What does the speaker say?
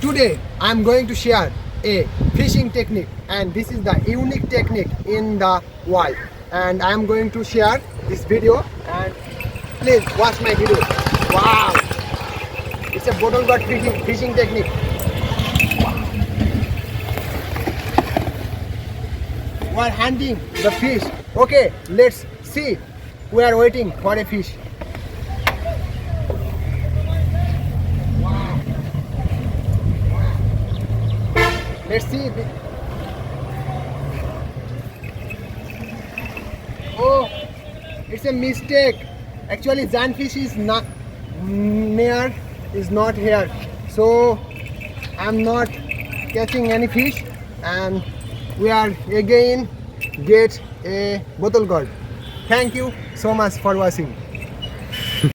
Today I am going to share a fishing technique, and this is the unique technique in the world, and I am going to share this video, and please watch my video. Wow, it's a bottle gourd fishing technique. We are hunting the fish. Okay, let's see. We are waiting for a fish. Let's see. Oh, it's a mistake. Actually, giant fish is not near, is not here. So I'm not catching any fish, and we are again get a bottle gourd. Thank you so much for watching.